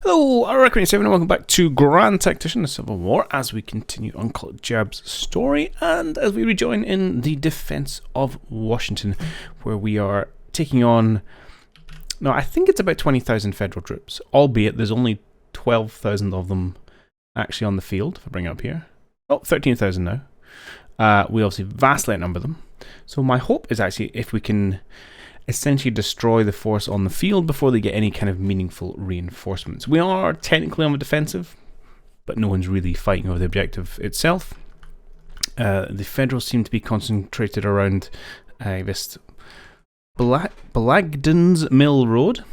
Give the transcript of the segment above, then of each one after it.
Hello, I'm Reckoning7 and welcome back to Grand Tactician, the Civil War, as we continue Uncle Jab's story and as we rejoin in the defense of Washington, where we are taking on, now I think it's about 20,000 federal troops, albeit there's only 12,000 of them actually on the field, if I bring it up here. Oh, 13,000 now. We obviously vastly outnumber them. So my hope is actually if we can essentially destroy the force on the field before they get any kind of meaningful reinforcements. We are technically on the defensive, but no one's really fighting over the objective itself. The Federals seem to be concentrated around this Blagden's Mill Road.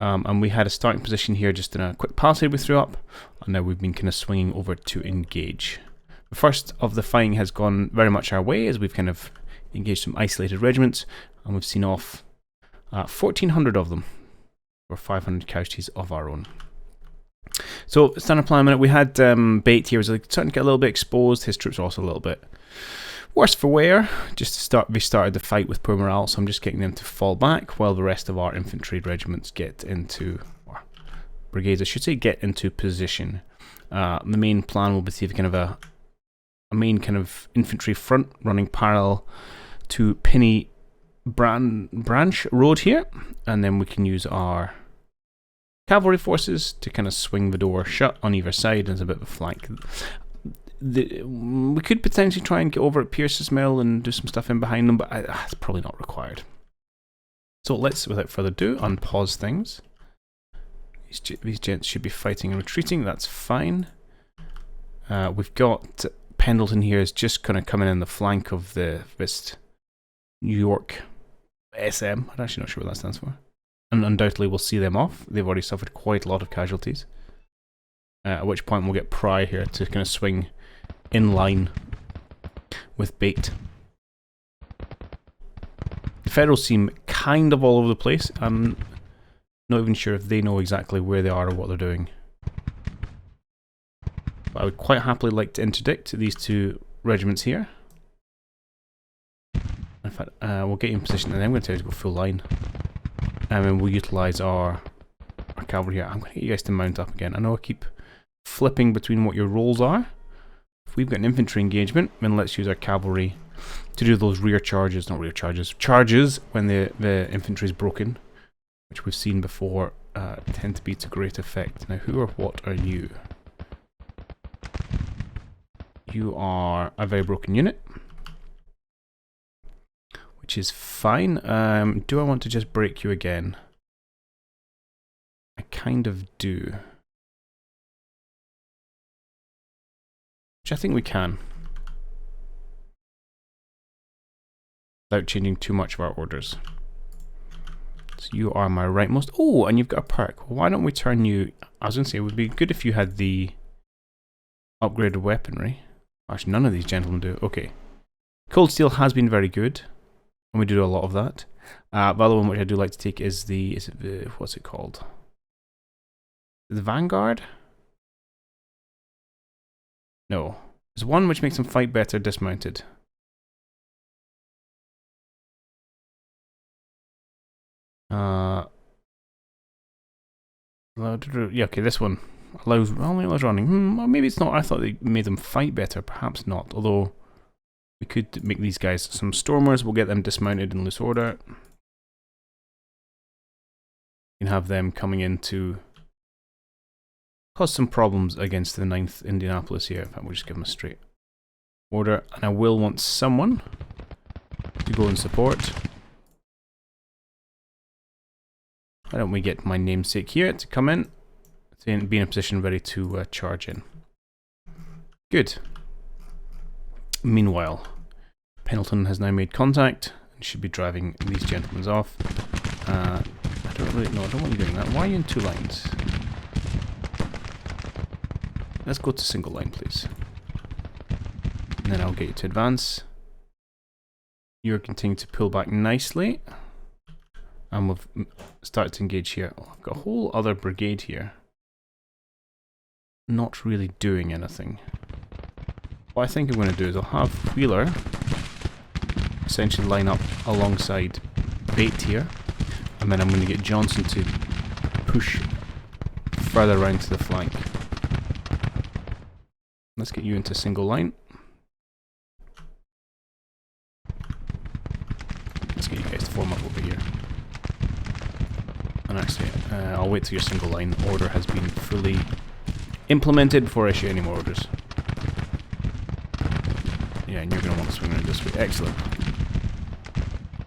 And we had a starting position here just in a quick palisade we threw up, and now we've been kind of swinging over to engage. The first of the fighting has gone very much our way as we've kind of engaged some isolated regiments, and we've seen off 1,400 of them, or 500 casualties of our own. So, standard plan a minute, we had Bate here, was like starting to get a little bit exposed. His troops are also a little bit worse for wear. Just to start, we started the fight with poor morale, so I'm just getting them to fall back while the rest of our infantry regiments get into, or brigades I should say, get into position. The main plan will be to see if kind of a main kind of infantry front running parallel to Penny Branch Road here, and then we can use our cavalry forces to kind of swing the door shut on either side as a bit of a flank. We could potentially try and get over at Pierce's Mill and do some stuff in behind them, but it's probably not required. So let's, without further ado, unpause things. These gents should be fighting and retreating, that's fine. We've got Pendleton here is just kind of coming in the flank of this New York SM. I'm actually not sure what that stands for. And undoubtedly we'll see them off. They've already suffered quite a lot of casualties. At which point we'll get Pry here to kind of swing in line with Bate. The Federals seem kind of all over the place. I'm not even sure if they know exactly where they are or what they're doing. But I would quite happily like to interdict these two regiments here. In fact, we'll get you in position, and then I'm going to tell you to go full line. And then we'll utilise our cavalry here. I'm going to get you guys to mount up again. I know I keep flipping between what your roles are. If we've got an infantry engagement, then let's use our cavalry to do those rear charges, not rear charges, charges when the infantry is broken, which we've seen before tend to be to great effect. Now, who or what are you? You are a very broken unit, which is fine. Do I want to just break you again? I kind of do. Which I think we can. Without changing too much of our orders. So you are my rightmost. Oh, and you've got a perk. Well, why don't we turn you... I was going to say, it would be good if you had the upgraded weaponry. Actually, none of these gentlemen do. Okay. Cold Steel has been very good. And we do a lot of that. The other one which I do like to take is the... what's it called? The Vanguard? No. There's one which makes them fight better dismounted. Yeah, okay, this one only allows running. Well, maybe it's not. I thought they made them fight better. Perhaps not. Although we could make these guys some stormers. We'll get them dismounted in loose order. We can have them coming in to cause some problems against the 9th Indianapolis here. In fact, we'll just give them a straight order. And I will want someone to go and support. Why don't we get my namesake here to come in, to be in a position ready to charge in. Good. Meanwhile, Pendleton has now made contact and should be driving these gentlemen off. I don't really know, I don't want you doing that. Why are you in two lines? Let's go to single line, please. And then I'll get you to advance. You're continuing to pull back nicely. And we've started to engage here. Oh, I've got a whole other brigade here. Not really doing anything. What I think I'm going to do is I'll have Wheeler essentially line up alongside Bate here. And then I'm going to get Johnson to push further round to the flank. Let's get you into single line. Let's get you guys to form up over here. And actually, I'll wait till your single line order has been fully implemented before I issue any more orders. Yeah, and you're going to want to swing around this way. Excellent.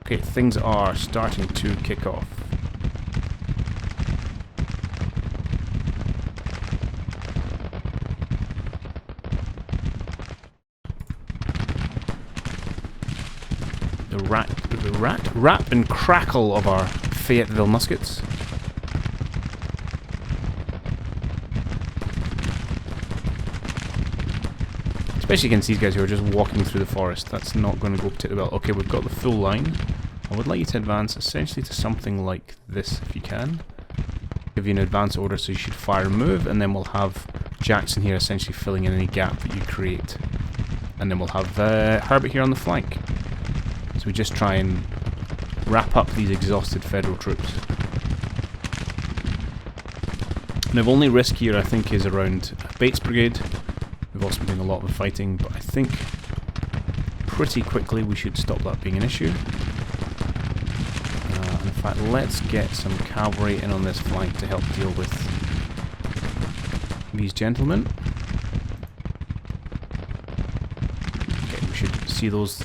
Okay, things are starting to kick off. The rap and crackle of our Fayetteville muskets. Especially against these guys who are just walking through the forest. That's not going to go particularly well. Okay, we've got the full line. I would like you to advance essentially to something like this if you can. Give you an advance order so you should fire and move, and then we'll have Jackson here essentially filling in any gap that you create. And then we'll have Herbert here on the flank. So we just try and wrap up these exhausted Federal troops. Now the only risk here I think is around Bates Brigade. We've also been doing a lot of fighting, but I think pretty quickly we should stop that being an issue. In fact, let's get some cavalry in on this flank to help deal with these gentlemen. Okay, we should see those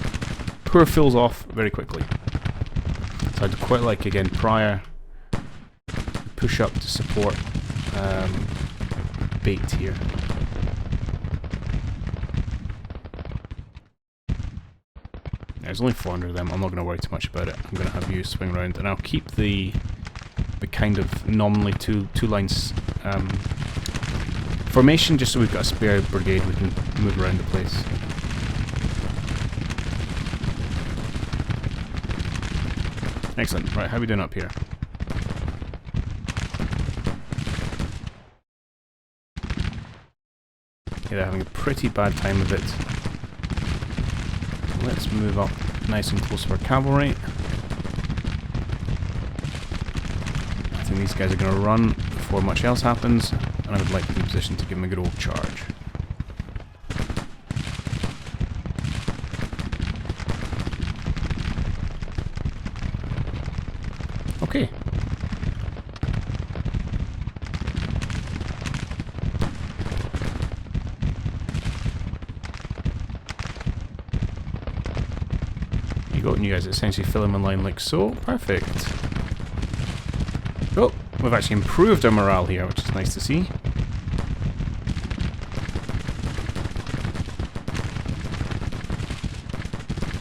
poor fools off very quickly. So I'd quite like, again, prior push up to support Bait here. There's only 400 of them. I'm not going to worry too much about it. I'm going to have you swing around, and I'll keep the kind of nominally two lines formation, just so we've got a spare brigade we can move around the place. Excellent. Right, how are we doing up here? Yeah, they're having a pretty bad time of it. Let's move up nice and close to our cavalry. I think these guys are going to run before much else happens, and I would like to be in position to give them a good old charge. Okay. And you guys essentially fill them in line like so. Perfect. Oh, we've actually improved our morale here, which is nice to see.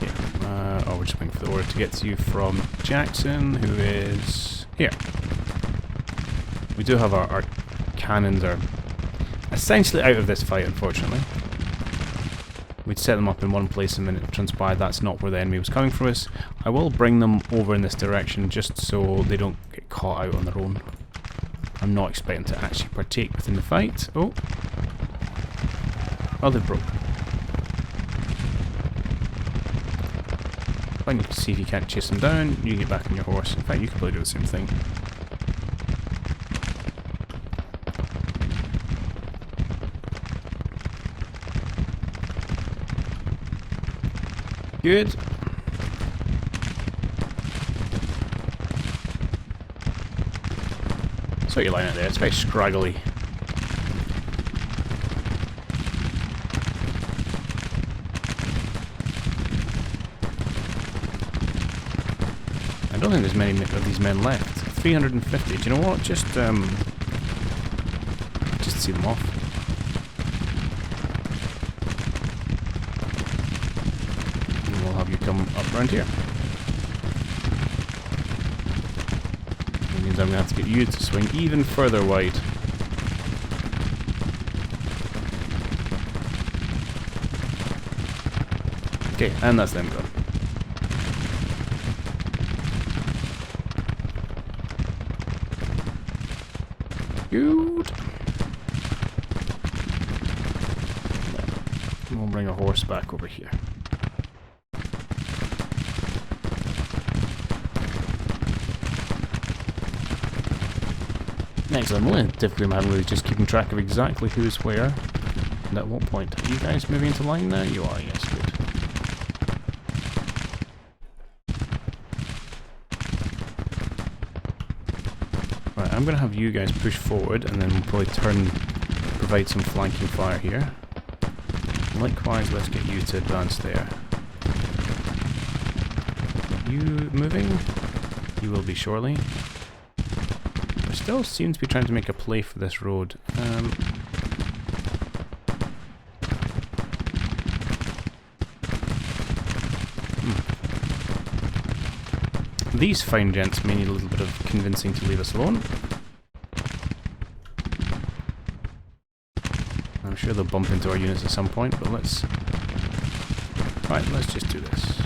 Yeah. Oh, we're just waiting for the order to get to you from Jackson, who is here. We do have our cannons are essentially out of this fight, unfortunately. We'd set them up in one place a minute transpired that's not where the enemy was coming from us. I will bring them over in this direction just so they don't get caught out on their own. I'm not expecting to actually partake within the fight. Oh. Oh, they've broke. Fine, you can see if you can't chase them down, you get back on your horse. In fact, you could probably do the same thing. Good. So your line out there, it's very scraggly. I don't think there's many of these men left. 350. Do you know what? Just see them off. You come up around here. That means I'm going to have to get you to swing even further wide. Okay, and that's them gone. Good. And we'll bring a horse back over here. Excellent. The only difficulty I'm having with is just keeping track of exactly who's where and at what point. Are you guys moving into line now? You are, yes, good. Right, I'm going to have you guys push forward and then we'll probably provide some flanking fire here. Likewise, let's get you to advance there. You moving? You will be shortly. I still seem to be trying to make a play for this road. These fine gents may need a little bit of convincing to leave us alone. I'm sure they'll bump into our units at some point, but let's... Right, let's just do this.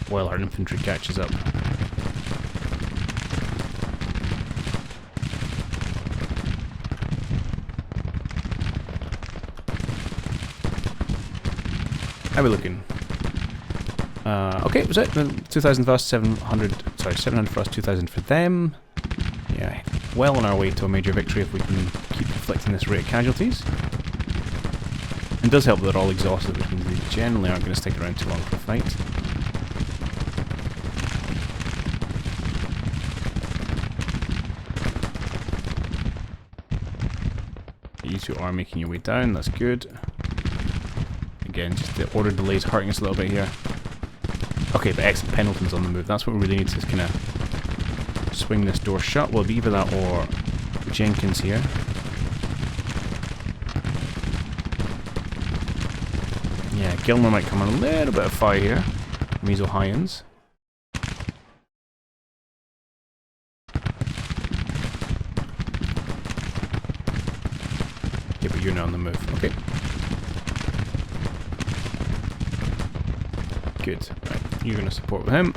While our infantry catches up. How are we looking? Okay, was it 2,000 for us, 700 for us, 2,000 for them. Yeah, well on our way to a major victory if we can keep inflicting this rate of casualties. It does help that they're all exhausted, which means they generally aren't going to stick around too long for a fight. You two are making your way down, that's good. Again, just the order delays hurting us a little bit here. Okay, but excellent, Pendleton's on the move. That's what we really need to kind of swing this door shut. Well, it'll be either that or Jenkins here. Yeah, Gilmer might come on a little bit of fire here. Meso Hyans. Yeah, but you're not on the move. Okay. Good. Right. You're going to support with him.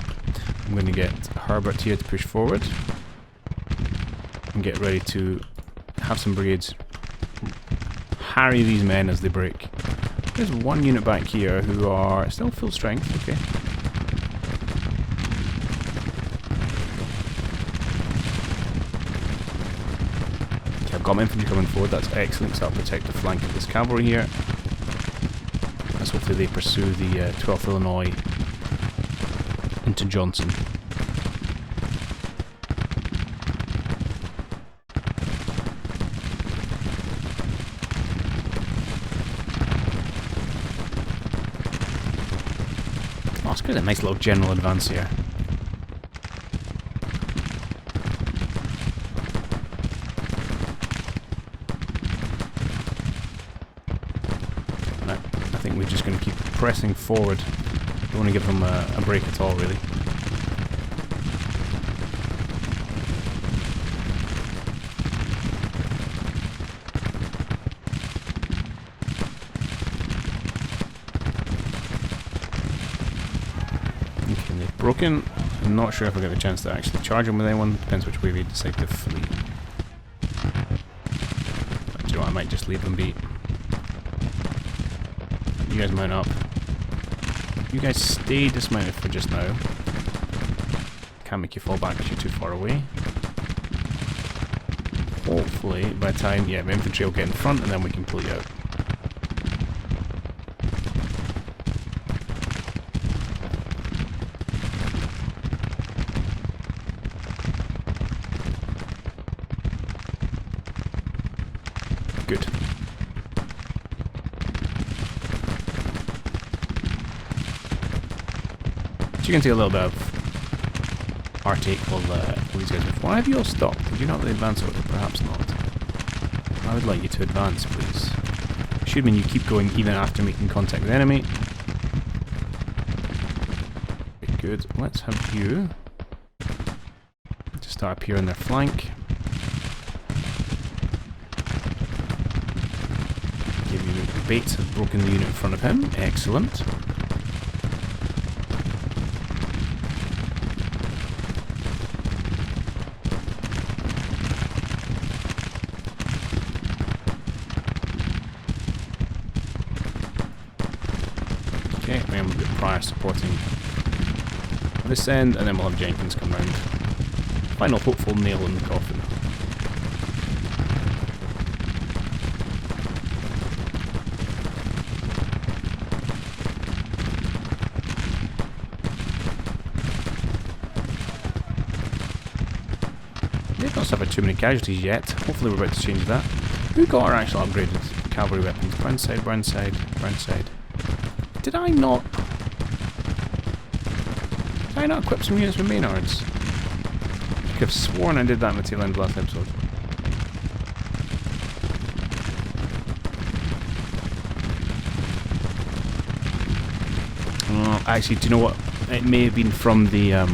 I'm going to get Herbert here to push forward. And get ready to have some brigades harry these men as they break. There's one unit back here who are still full strength. Okay. Okay, I've got my infantry coming forward. That's excellent, so I'll protect the flank of this cavalry here. As hopefully they pursue the 12th Illinois into Johnson. Oh, it's got a nice little general advance here. I think we're just going to keep pressing forward. Don't want to give them a break at all, really. Okay, they've broken. I'm not sure if I get the chance to actually charge them with anyone. Depends which way we decide to flee. Do you know what, I might just leave them be. You guys mount up. You guys stay dismounted for just now. Can't make you fall back because you're too far away. Hopefully, by the time, yeah, the infantry will get in front and then we can pull you out. Good. So you can see a little bit of our take while these guys move. Why have you all stopped? Did you not really advance order? Perhaps not. I would like you to advance, please. Should mean you keep going even after making contact with the enemy. Very good. Let's have you to start up here on their flank. Give you Bates has broken the unit in front of him. Excellent. Okay, we have a bit prior supporting this end, and then we'll have Jenkins come round. Final hopeful nail in the coffin. They've not suffered too many casualties yet. Hopefully we're about to change that. Who got our actual upgraded cavalry weapons? Brown side, brown side, brown side. Did I not equip some units with Maynards? I could have sworn I did that in the tail end of the last episode. Actually, do you know what? It may have been from the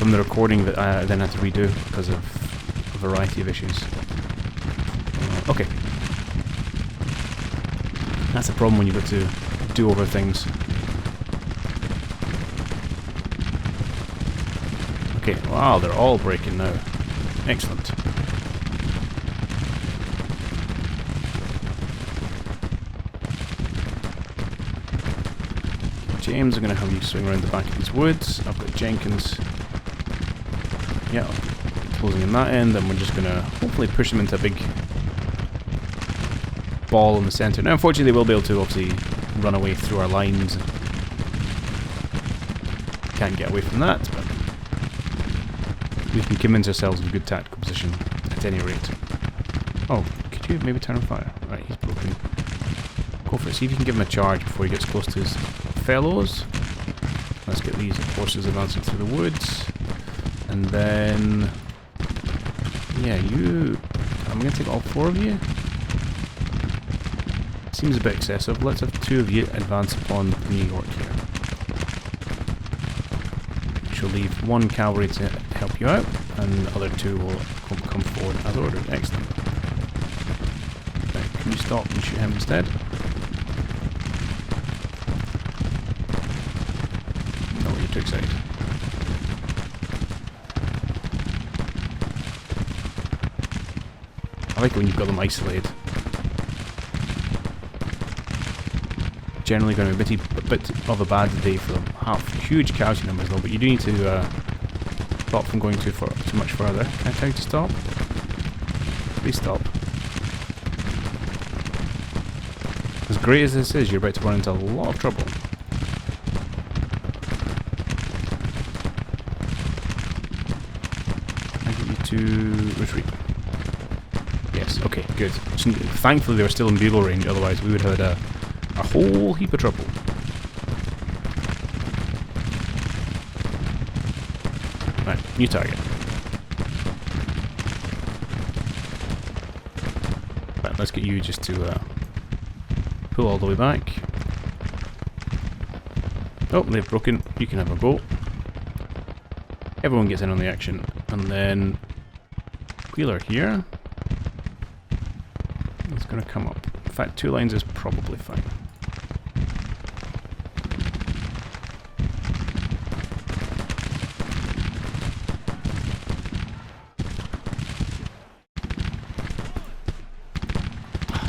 recording that I then had to redo because of a variety of issues. Okay. That's a problem when you go to do over things. Okay, wow, they're all breaking now. Excellent. James, I'm going to have you swing around the back of these woods. I've got Jenkins. Yeah, closing in that end, and we're just going to hopefully push them into a big ball in the centre. Now, unfortunately, they will be able to obviously run away through our lines. Can't get away from that, but we can convince ourselves of a good tactical position at any rate. Oh, could you maybe turn on fire? Right, he's broken. Go for it. See if you can give him a charge before he gets close to his fellows. Let's get these horses advancing through the woods. And then... yeah, you... I'm going to take all four of you. Seems a bit excessive. Let's have two of you advance upon New York here. Which will leave one cavalry to help you out, and the other two will come forward as ordered. Excellent. Right, can you stop and shoot him instead? No, you're too excited. I like it when you've got them isolated. Generally going to be a bit of a bad day for them. Have huge casualty numbers though, but you do need to stop from going too much further. Can I tell you to stop? Please stop. As great as this is, you're about to run into a lot of trouble. I get you to retreat. Yes, okay, good. So, thankfully they were still in bugle range, otherwise we would have had a whole heap of trouble. Right, new target. Right, let's get you just to pull all the way back. Oh, they've broken. You can have a go. Everyone gets in on the action. And then Wheeler here. It's going to come up. In fact, 2 lines is probably fine.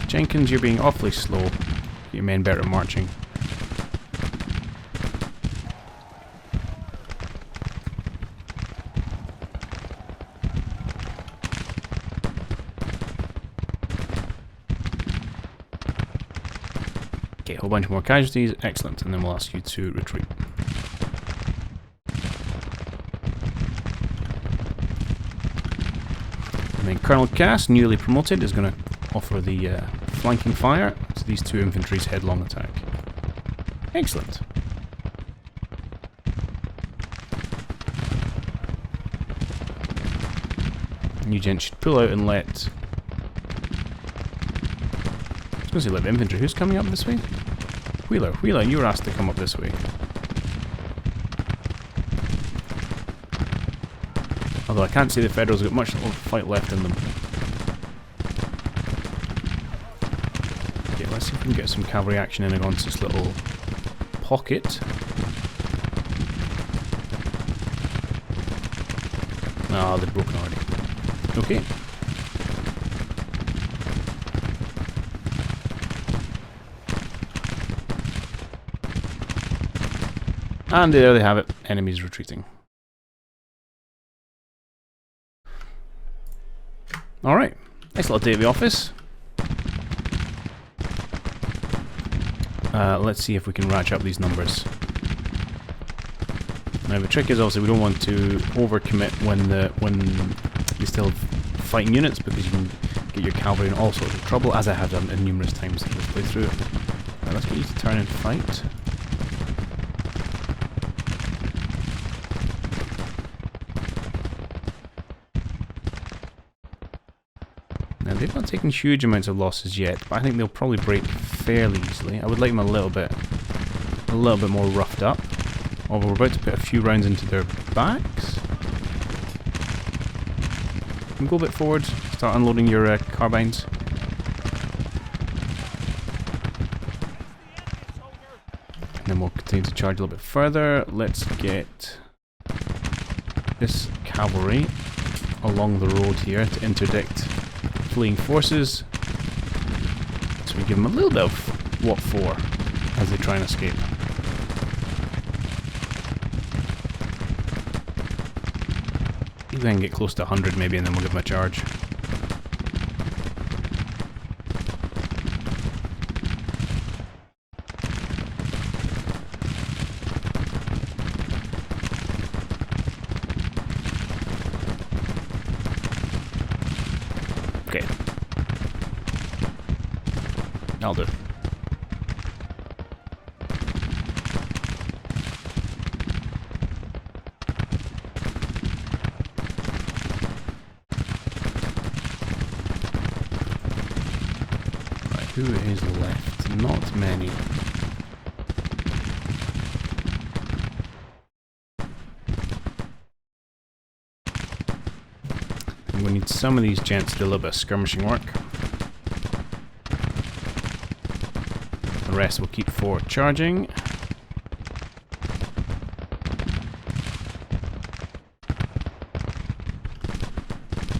Jenkins, you're being awfully slow. Get your men better at marching. Okay, a whole bunch more casualties. Excellent. And then we'll ask you to retreat. And then Colonel Cass, newly promoted, is going to offer the flanking fire to these 2 infantry's headlong attack. Excellent. You gents should pull out and let... I was going to say let the infantry. Who's coming up this way? Wheeler, you were asked to come up this way. Although I can't say the Federals have got much fight left in them. Okay, let's see if we can get some cavalry action in against this little pocket. Ah, they're broken already. Okay. And there they have it, enemies retreating. Alright, nice little day at the office. Let's see if we can ratchet up these numbers. Now the trick is obviously we don't want to overcommit when you still have fighting units, because you can get your cavalry in all sorts of trouble, as I have done in numerous times in this playthrough. Right, let's get you to turn and fight. Now they've not taken huge amounts of losses yet, but I think they'll probably break fairly easily. I would like them a little bit more roughed up. Although we're about to put a few rounds into their backs. You can go a bit forward, start unloading your carbines. And then we'll continue to charge a little bit further. Let's get this cavalry along the road here to interdict fleeing forces. So we give them a little bit of what for as they try and escape. Then get close to 100 maybe, and then we'll give them a charge. Okay. I'll do. Who is left? Not many. And we need some of these gents to do a little bit of skirmishing work. The rest will keep forward charging.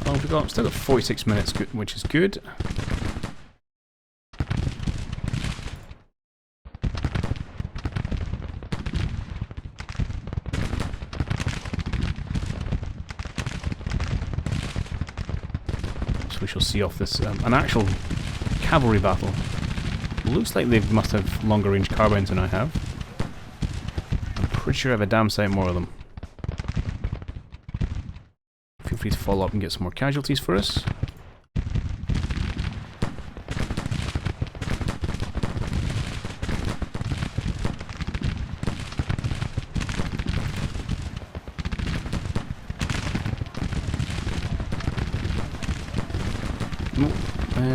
Oh, we've got still got 46 minutes, which is good. We shall see off this an actual cavalry battle. Looks like they must have longer range carbines than I have. I'm pretty sure I have a damn sight more of them. Feel free to follow up and get some more casualties for us.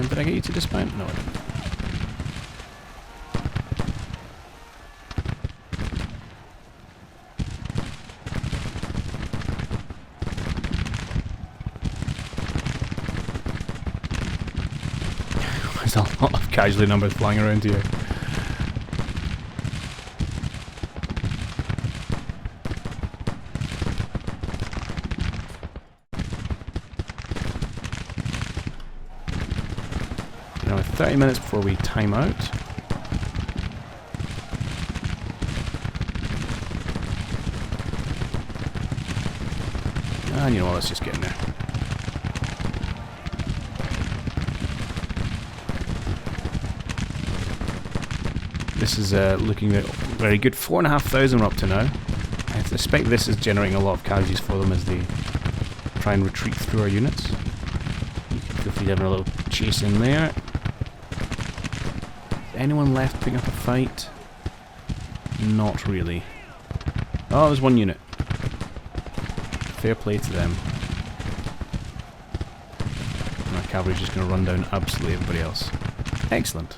Did I get you to dismount? No, I didn't. There's a lot of casualty numbers flying around here. Now 30 minutes before we time out. And you know what, let's just get in there. This is looking very good. 4,500 we're up to now. I suspect this is generating a lot of casualties for them as they try and retreat through our units. You can feel free to have a little chase in there. Anyone left picking up a fight? Not really. Oh, there's one unit. Fair play to them. And our cavalry's just going to run down absolutely everybody else. Excellent.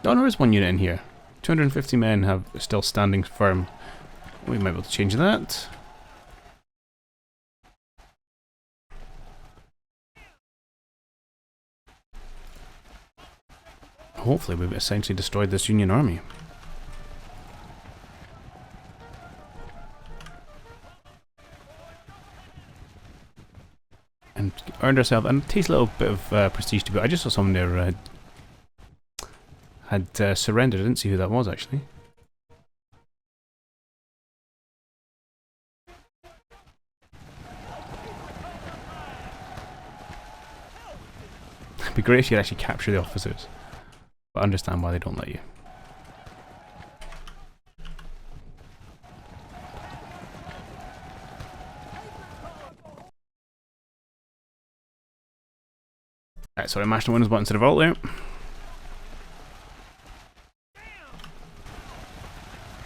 Oh, there is one unit in here. 250 men have still standing firm. We might be able to change that. Hopefully we've essentially destroyed this Union army. and earned ourselves a tasty little bit of prestige to boot. I just saw someone there had surrendered. I didn't see who that was actually. It'd be great if you actually capture the officers, but I understand why they don't let you. Right, sorry, I mashed the Windows button to the vault there.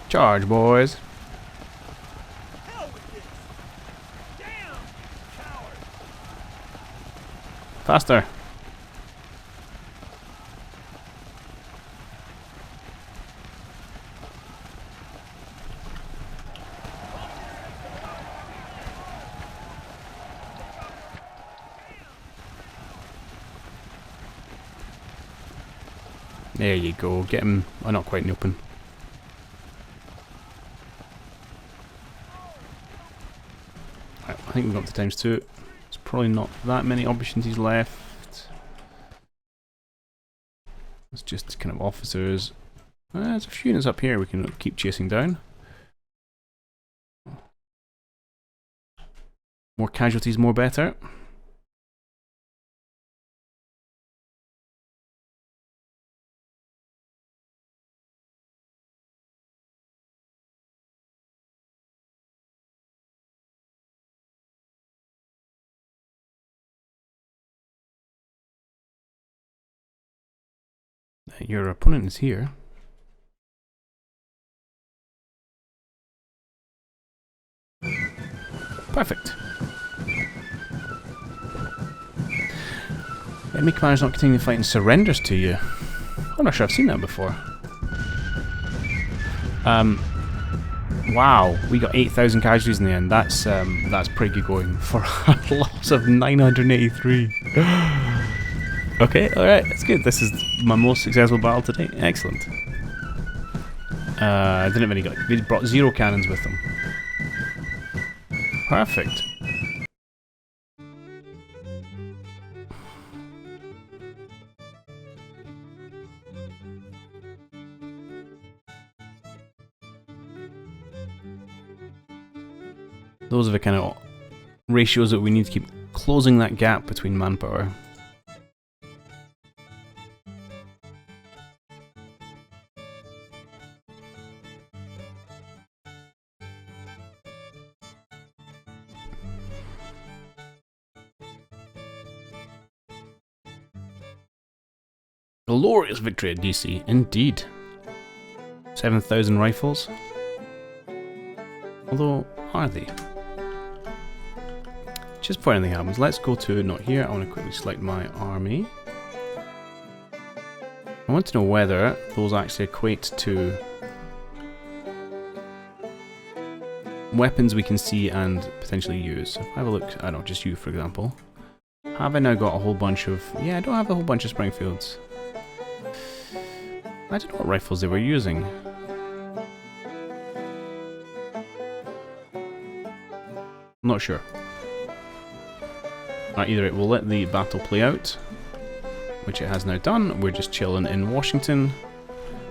Charge, boys. Faster. There you go, get him. Oh, not quite in the open. Right, I think we've got up to times 2. There's probably not that many opportunities left. It's just kind of officers. There's a few units up here we can keep chasing down. More casualties, more better. Your opponent is here. Perfect. Enemy commander's not continuing the fight and surrenders to you. I'm not sure I've seen that before. Wow, we got 8,000 casualties in the end. That's pretty good going for a loss of 983. Okay, alright, that's good. This is my most successful battle to date. Excellent. I didn't have any. They brought 0 cannons with them. Perfect. Those are the kind of ratios that we need to keep closing that gap between manpower. Glorious victory at DC, indeed. 7,000 rifles. Although, are they? Just before anything happens, let's go to, not here, I want to quickly select my army. I want to know whether those actually equate to weapons we can see and potentially use. So if I have a look, I don't know, just you for example. Have I now got a whole bunch of, yeah, I don't have a whole bunch of Springfields. I don't know what rifles they were using. I'm not sure. Either it will let the battle play out, which it has now done. We're just chilling in Washington,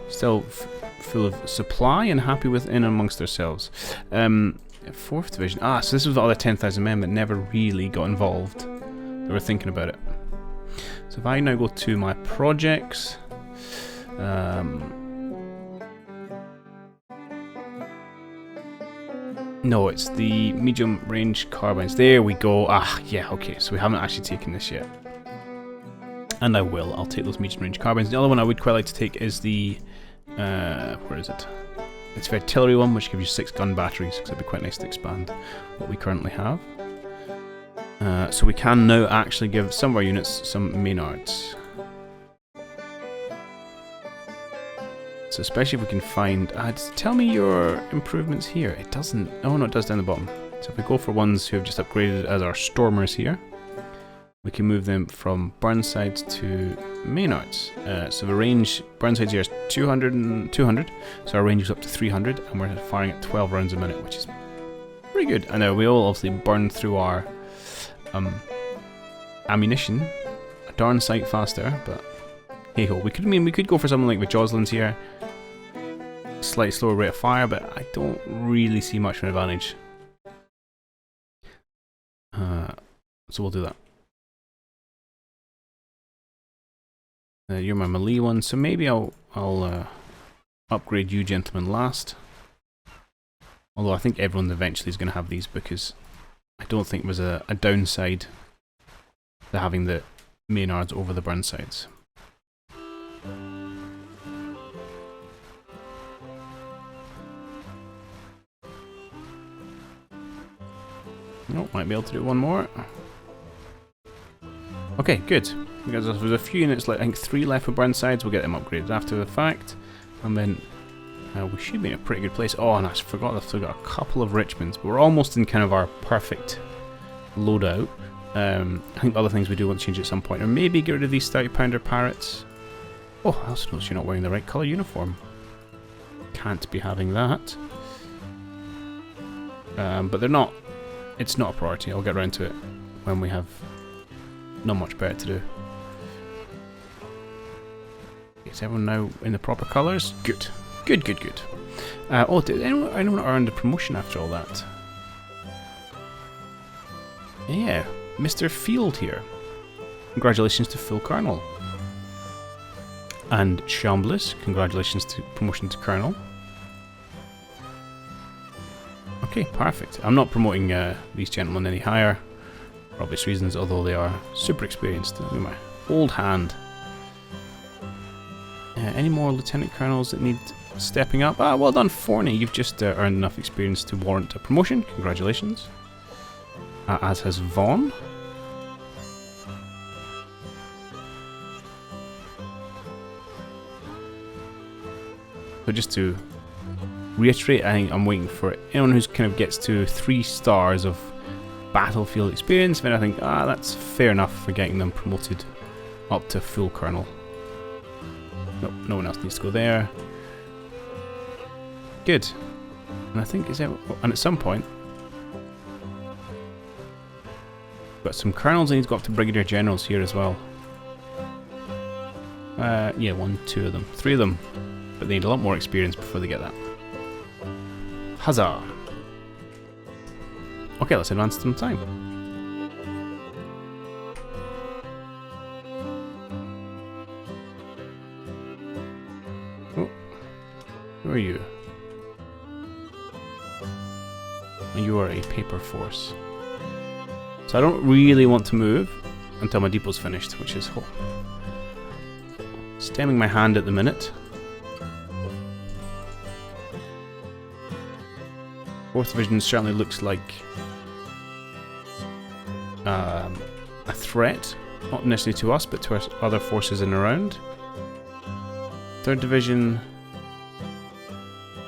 still full of supply and happy with in amongst ourselves. 4th Division. Ah, so this was the other 10,000 men that never really got involved. They were thinking about it. So if I now go to my projects, no, it's the medium range carbines. There we go. Ah, yeah, okay. So we haven't actually taken this yet. And I will. I'll take those medium range carbines. The other one I would quite like to take is the, where is it? It's the artillery one, which gives you 6 gun batteries, because it'd be quite nice to expand what we currently have. So we can now actually give some of our units some Maynards. So especially if we can find... tell me your improvements here. It doesn't... Oh no, it does down the bottom. So if we go for ones who have just upgraded as our Stormers here, we can move them from Burnsides to Maynards. So the range... Burnsides here is 200 and 200, so our range is up to 300, and we're firing at 12 rounds a minute, which is pretty good. I know, we all obviously burn through our ammunition a darn sight faster, but hey ho. We could go for something like the Joslins here. Slightly slower rate of fire, but I don't really see much of an advantage. So we'll do that. You're my melee one, so maybe I'll upgrade you gentlemen last. Although I think everyone eventually is going to have these, because I don't think there's a downside to having the Maynards over the Burnsides. Nope, might be able to do one more. Okay, good. Because there's a few units, like I think 3 left with Burnsides, we'll get them upgraded after the fact. And then we should be in a pretty good place. Oh, and I forgot I've still got a couple of Richmonds, but we're almost in kind of our perfect loadout. I think other things we do want to change at some point, or maybe get rid of these 30-pounder parrots. Oh, I also noticed you're not wearing the right colour uniform. Can't be having that. But they're not. It's not a priority. I'll get around to it when we have not much better to do. Is everyone now in the proper colours? Good. Good, good, good. Oh, did anyone earn a promotion after all that? Yeah, Mr. Field here. Congratulations to Full Colonel. And Chambliss, congratulations to promotion to Colonel. Okay, perfect. I'm not promoting these gentlemen any higher, for obvious reasons, although they are super experienced. Look at my old hand. Any more Lieutenant Colonels that need stepping up? Ah, well done, Forney. You've just earned enough experience to warrant a promotion. Congratulations. As has Vaughn. So just to reiterate, I think I'm waiting for anyone who kind of gets to 3 stars of battlefield experience, then I think, that's fair enough for getting them promoted up to full colonel. Nope, no one else needs to go there. Good. And I think, and at some point, got some colonels that need to go up to brigadier generals here as well. Yeah, 1, 2 of them. 3 of them. But they need a lot more experience before they get that. Huzzah! Okay, let's advance some time. Oh, who are you? You are a paper force. So I don't really want to move until my depot's finished, which is stemming my hand at the minute. 4th Division certainly looks like a threat, not necessarily to us, but to our other forces in and around. 3rd Division,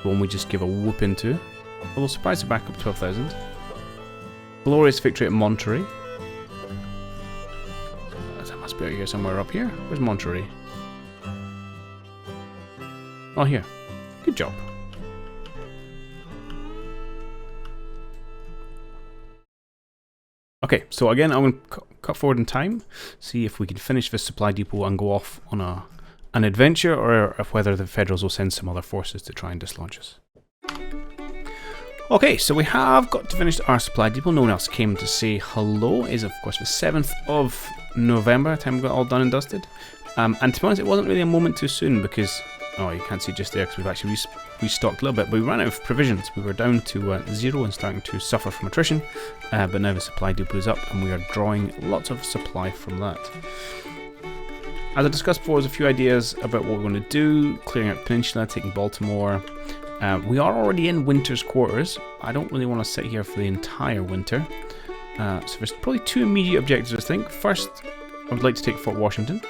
one we just give a whoop into. Although surprised to back up 12,000. Glorious victory at Monterey. That must be out here somewhere up here. Where's Monterey? Oh, here. Good job. Okay, so again, I'm going to cut forward in time, see if we can finish this supply depot and go off on an adventure, or if whether the Federals will send some other forces to try and dislodge us. Okay, so we have got to finish our supply depot. No one else came to say hello. It is, of course, the 7th of November, time we got all done and dusted. And to be honest, it wasn't really a moment too soon because, oh, you can't see just there because we've actually restocked a little bit, but we ran out of provisions. We were down to 0 and starting to suffer from attrition, but now the supply depot is up and we are drawing lots of supply from that. As I discussed before, there's a few ideas about what we're going to do, clearing out Peninsula, taking Baltimore. We are already in winter's quarters. I don't really want to sit here for the entire winter. So there's probably 2 immediate objectives, I think. First, I would like to take Fort Washington.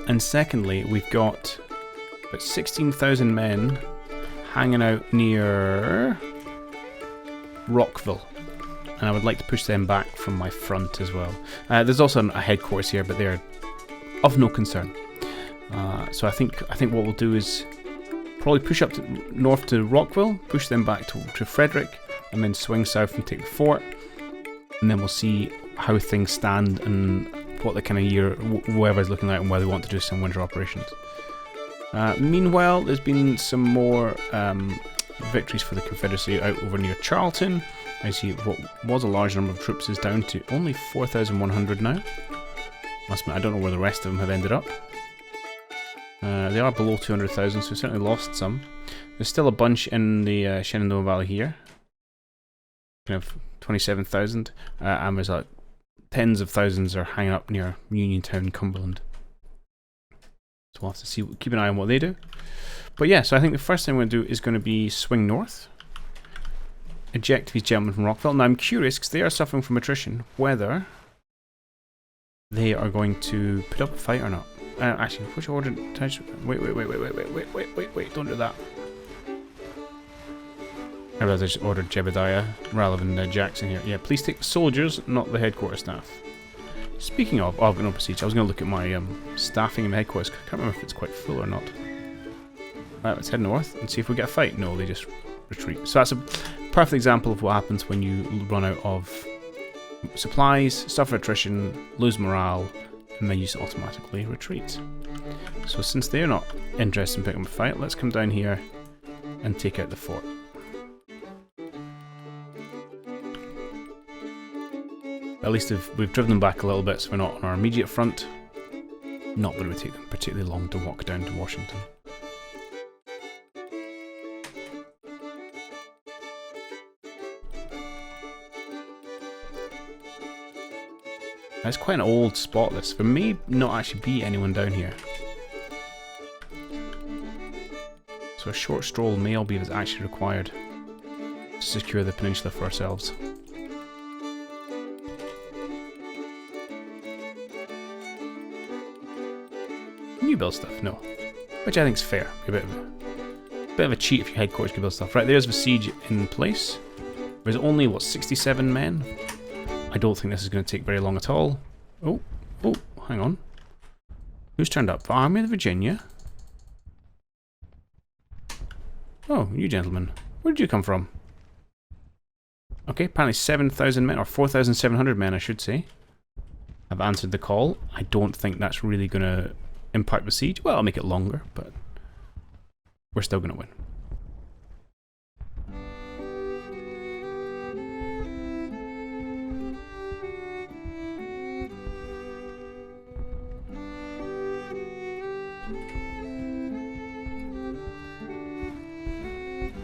And secondly, we've got about 16,000 men hanging out near Rockville. And I would like to push them back from my front as well. There's also a headquarters here, but they're of no concern. So I think what we'll do is probably push up north to Rockville, push them back to Frederick, and then swing south and take the fort. And then we'll see how things stand and what the kind of year weather's looking like and whether they want to do some winter operations. Meanwhile, there's been some more victories for the Confederacy out over near Charlton. I see what was a large number of troops is down to only 4,100 now. Must admit, I don't know where the rest of them have ended up. They are below 200,000, so we certainly lost some. There's still a bunch in the Shenandoah Valley here. Kind of 27,000. And there's like tens of thousands are hanging up near Uniontown, Cumberland. So we'll have to see, keep an eye on what they do. But yeah, so I think the first thing we're going to do is going to be swing north. Eject these gentlemen from Rockville. Now I'm curious, because they are suffering from attrition, whether they are going to put up a fight or not. Actually, which order? Wait, don't do that. I realize I just ordered Jebediah rather than Jackson here. Yeah, please take the soldiers, not the headquarters staff. Speaking of, I've got no procedure. I was going to look at my staffing in the headquarters. I can't remember if it's quite full or not. Right, let's head north and see if we get a fight. No, they just retreat. So that's a perfect example of what happens when you run out of supplies, suffer attrition, lose morale, and then you just automatically retreat. So since they're not interested in picking up a fight, let's come down here and take out the fort. At least we've driven them back a little bit, so we're not on our immediate front. Not that it would take them particularly long to walk down to Washington. It's quite an old spot, this. There may not actually be anyone down here. So a short stroll may all be what's actually required to secure the peninsula for ourselves. New build stuff? No. Which I think is fair. A bit of a cheat if your headquarters can build stuff. Right, there's the siege in place. There's only, what, 67 men? I don't think this is going to take very long at all. Oh, hang on. Who's turned up? The Army of Virginia? Oh, you gentlemen. Where did you come from? Okay, apparently 7,000 men, or 4,700 men I should say, have answered the call. I don't think that's really going to impact the siege. Well, I'll make it longer, but we're still going to win.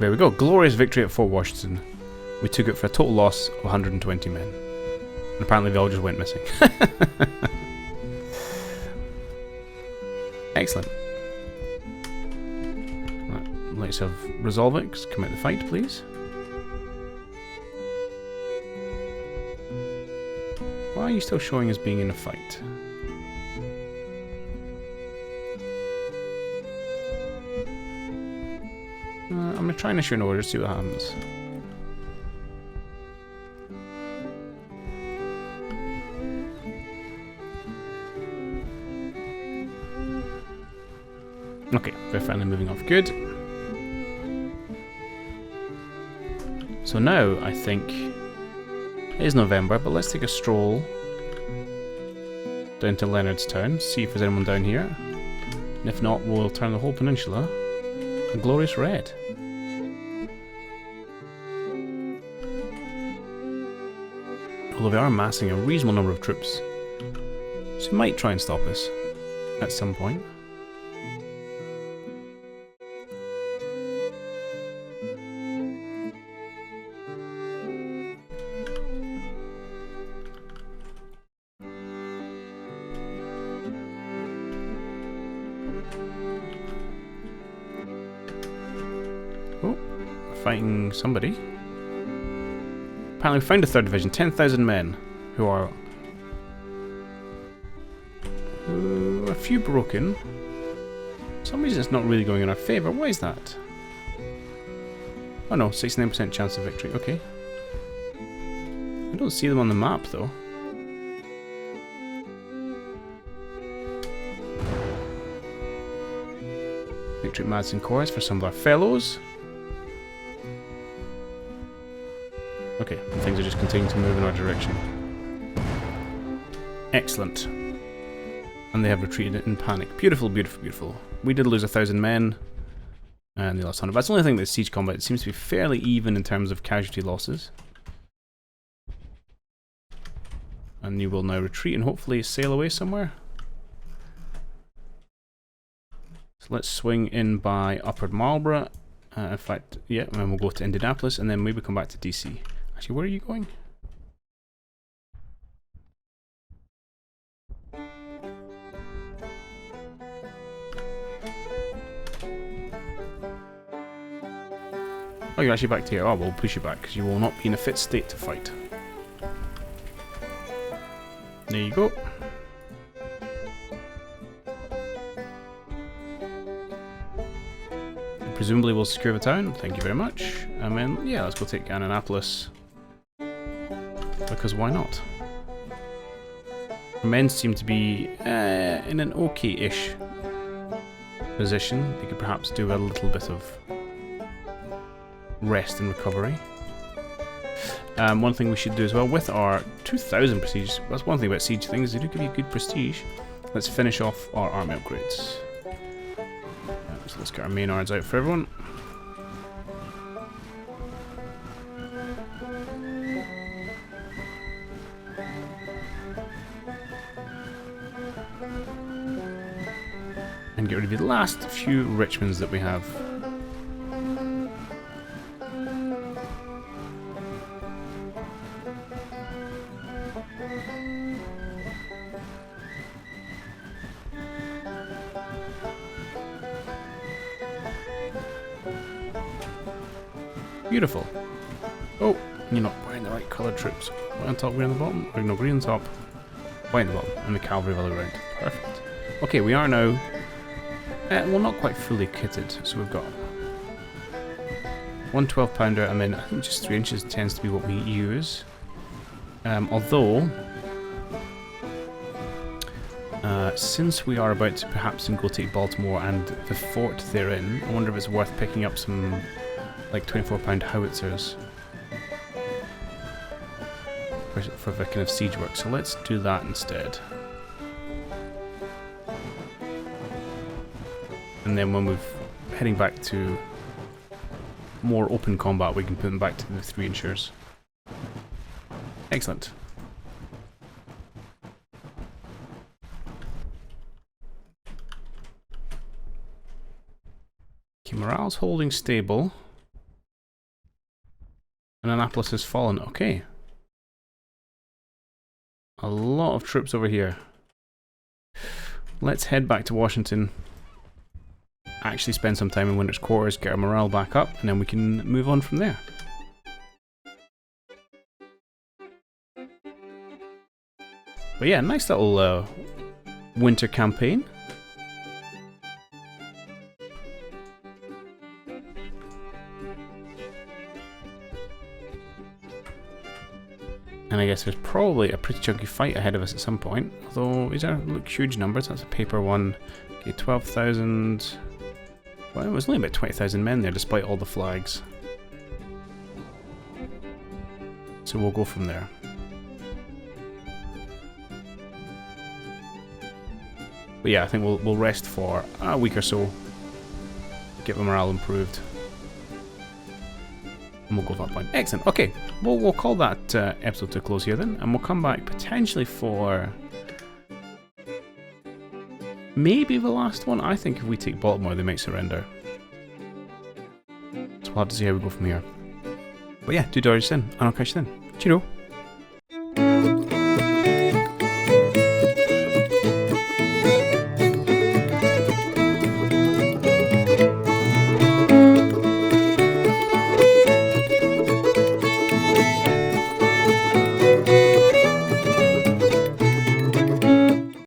There we go, glorious victory at Fort Washington. We took it for a total loss of 120 men. And apparently they all just went missing. Excellent. Right, let's have Resolvix commit the fight, please. Why are you still showing as being in a fight? I'm going to try and issue an order, see what happens. Okay, they're finally moving off. Good. So now, I think, it is November, but let's take a stroll down to Leonardstown, see if there's anyone down here. And if not, we'll turn the whole peninsula a glorious red. Although they are amassing a reasonable number of troops, so they might try and stop us at some point. Oh, fighting somebody. Apparently we found a 3rd division, 10,000 men, who are a few broken. For some reason it's not really going in our favour. Why is that? Oh no, 69% chance of victory. Okay. I don't see them on the map though. Victory at Madison Chorus for some of our fellows. Okay, things are just continuing to move in our direction. Excellent. And they have retreated in panic. Beautiful, beautiful, beautiful. We did lose 1,000 men. And they lost 100. That's the only thing that siege combat. It seems to be fairly even in terms of casualty losses. And you will now retreat and hopefully sail away somewhere. So let's swing in by Upper Marlborough. In fact, yeah, and then we'll go to Indianapolis and then maybe come back to DC. Actually, where are you going? Oh, you're actually back to here. Oh, we'll push you back because you will not be in a fit state to fight. There you go. Presumably we'll secure the town. Thank you very much. And then, yeah, let's go take Annapolis. Because why not? Our men seem to be in an okay-ish position. They could perhaps do a little bit of rest and recovery. One thing we should do as well with our 2,000 prestige, that's one thing about siege things, they do give you good prestige. Let's finish off our army upgrades. So let's get our Maynards out for everyone. And get rid of the last few Richmonds that we have. Beautiful. Oh, you're not wearing the right coloured troops. White on top, green on the bottom. Or no, green on top, white on the bottom, and the cavalry all around. Perfect. Okay, we are now, well, not quite fully kitted. So we've got one 12-pounder, and then I think just 3 inches tends to be what we use. Although, since we are about to perhaps go take Baltimore and the fort therein, I wonder if it's worth picking up some like 24-pound howitzers for the kind of siege work. So let's do that instead. And then when we're heading back to more open combat, we can put them back to the 3-inchers. Excellent. Okay, morale's holding stable. And Annapolis has fallen. Okay. A lot of troops over here. Let's head back to Washington. Actually spend some time in Winter's Quarters, get our morale back up, and then we can move on from there. But yeah, nice little winter campaign. And I guess there's probably a pretty chunky fight ahead of us at some point. Although, these are huge numbers. That's a paper one. Okay, 12,000. Well, it was only about 20,000 men there, despite all the flags. So we'll go from there. But yeah, I think we'll rest for a week or so. Get the morale improved. And we'll go for that point. Excellent. Okay, we'll call that episode to a close here then, and we'll come back potentially for maybe the last one. I think if we take Baltimore, they might surrender. So we'll have to see how we go from here. But yeah, do Doris in, and I'll catch you then. Cheerio.